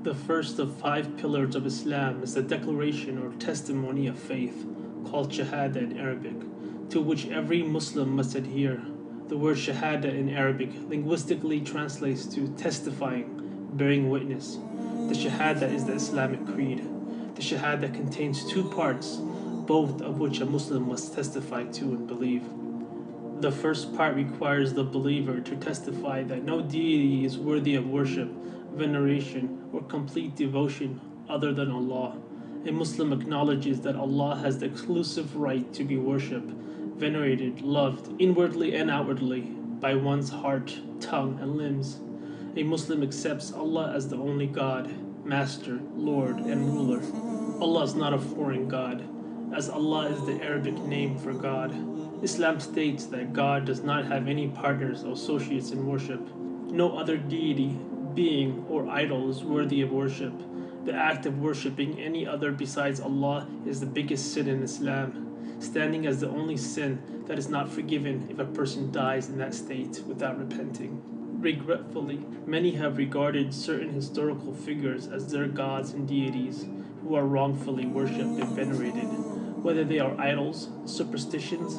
The first of 5 pillars of Islam is the declaration or testimony of faith, called SHADAH in Arabic, to which every Muslim must adhere. The word SHADAH in Arabic linguistically translates to testifying, bearing witness. The SHADAH is the Islamic creed. The SHADAH contains 2 parts, both of which a Muslim must testify to and believe. The first part requires the believer to testify that no deity is worthy of worship, veneration, or complete devotion other than Allah. A Muslim acknowledges that Allah has the exclusive right to be worshipped, venerated, loved, inwardly and outwardly, by one's heart, tongue, and limbs. A Muslim accepts Allah as the only God, Master, Lord, and Ruler. Allah is not a foreign God, as Allah is the Arabic name for God. Islam states that God does not have any partners or associates in worship. No other deity, being, or idol is worthy of worship. The act of worshipping any other besides Allah is the biggest sin in Islam, standing as the only sin that is not forgiven if a person dies in that state without repenting. Regretfully, many have regarded certain historical figures as their gods and deities who are wrongfully worshipped and venerated, whether they are idols, superstitions,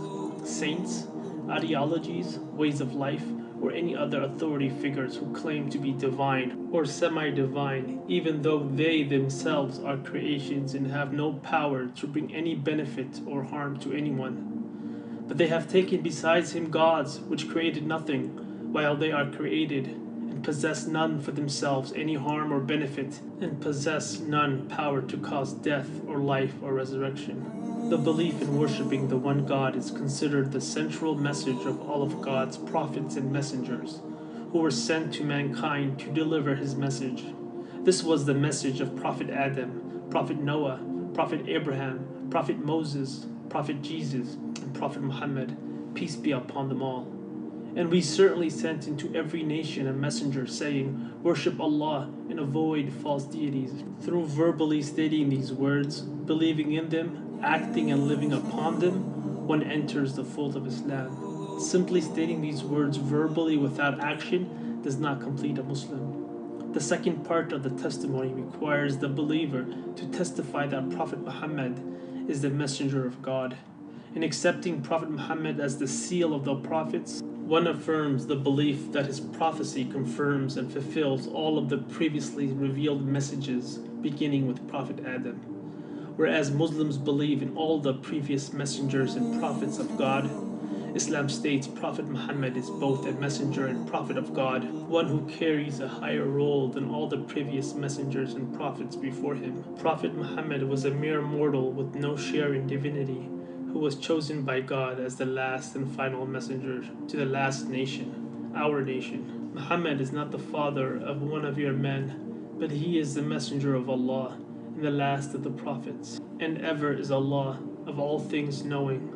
saints, ideologies, ways of life, or any other authority figures who claim to be divine or semi-divine, even though they themselves are creations and have no power to bring any benefit or harm to anyone. But they have taken besides him gods which created nothing, while they are created, and possess none for themselves any harm or benefit, and possess none power to cause death or life or resurrection. The belief in worshipping the one God is considered the central message of all of God's prophets and messengers, who were sent to mankind to deliver his message. This was the message of Prophet Adam, Prophet Noah, Prophet Abraham, Prophet Moses, Prophet Jesus, and Prophet Muhammad, peace be upon them all. And we certainly sent into every nation a messenger saying, worship Allah and avoid false deities. Through verbally stating these words, believing in them, acting and living upon them, one enters the fold of Islam. Simply stating these words verbally without action does not complete a Muslim. The second part of the testimony requires the believer to testify that Prophet Muhammad is the messenger of God. In accepting Prophet Muhammad as the seal of the prophets, one affirms the belief that his prophecy confirms and fulfills all of the previously revealed messages, beginning with Prophet Adam. Whereas Muslims believe in all the previous messengers and prophets of God, Islam states Prophet Muhammad is both a messenger and prophet of God, one who carries a higher role than all the previous messengers and prophets before him. Prophet Muhammad was a mere mortal with no share in divinity, who was chosen by God as the last and final messenger to the last nation, our nation. Muhammad is not the father of one of your men, but he is the messenger of Allah, and the last of the prophets, and ever is Allah of all things knowing.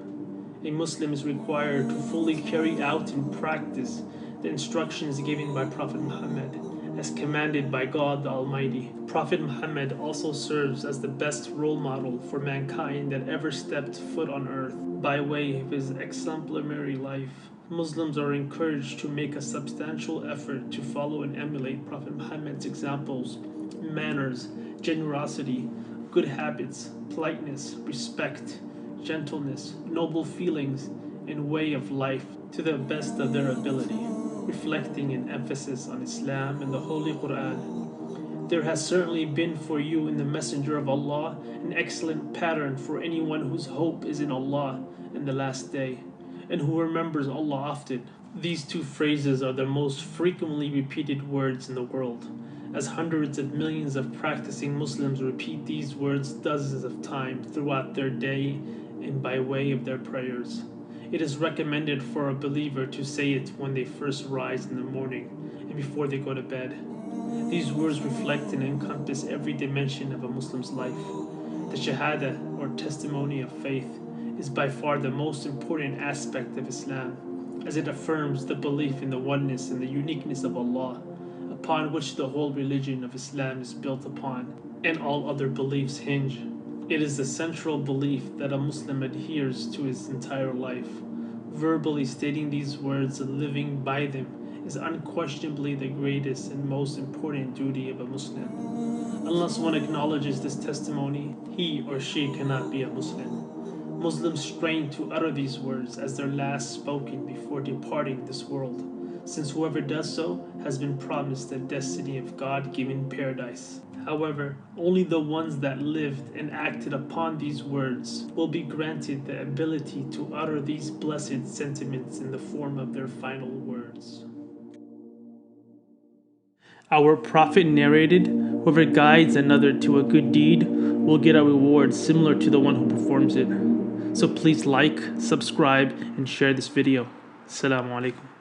A Muslim is required to fully carry out and practice the instructions given by Prophet Muhammad, as commanded by God the Almighty. Prophet Muhammad also serves as the best role model for mankind that ever stepped foot on earth by way of his exemplary life. Muslims are encouraged to make a substantial effort to follow and emulate Prophet Muhammad's examples, manners, generosity, good habits, politeness, respect, gentleness, noble feelings, and way of life to the best of their ability, reflecting an emphasis on Islam and the Holy Quran. There has certainly been for you in the Messenger of Allah an excellent pattern for anyone whose hope is in Allah and the Last Day, and who remembers Allah often. These 2 phrases are the most frequently repeated words in the world, as hundreds of millions of practicing Muslims repeat these words dozens of times throughout their day and by way of their prayers. It is recommended for a believer to say it when they first rise in the morning and before they go to bed. These words reflect and encompass every dimension of a Muslim's life. The Shahadah, or testimony of faith, is by far the most important aspect of Islam, as it affirms the belief in the oneness and the uniqueness of Allah, upon which the whole religion of Islam is built upon, and all other beliefs hinge. It is the central belief that a Muslim adheres to his entire life. Verbally stating these words and living by them is unquestionably the greatest and most important duty of a Muslim. Unless one acknowledges this testimony, he or she cannot be a Muslim. Muslims strain to utter these words as their last spoken before departing this world, since whoever does so has been promised the destiny of God-given paradise. However, only the ones that lived and acted upon these words will be granted the ability to utter these blessed sentiments in the form of their final words. Our Prophet narrated, "Whoever guides another to a good deed will get a reward similar to the one who performs it." So please like, subscribe, and share this video. Assalamu alaikum.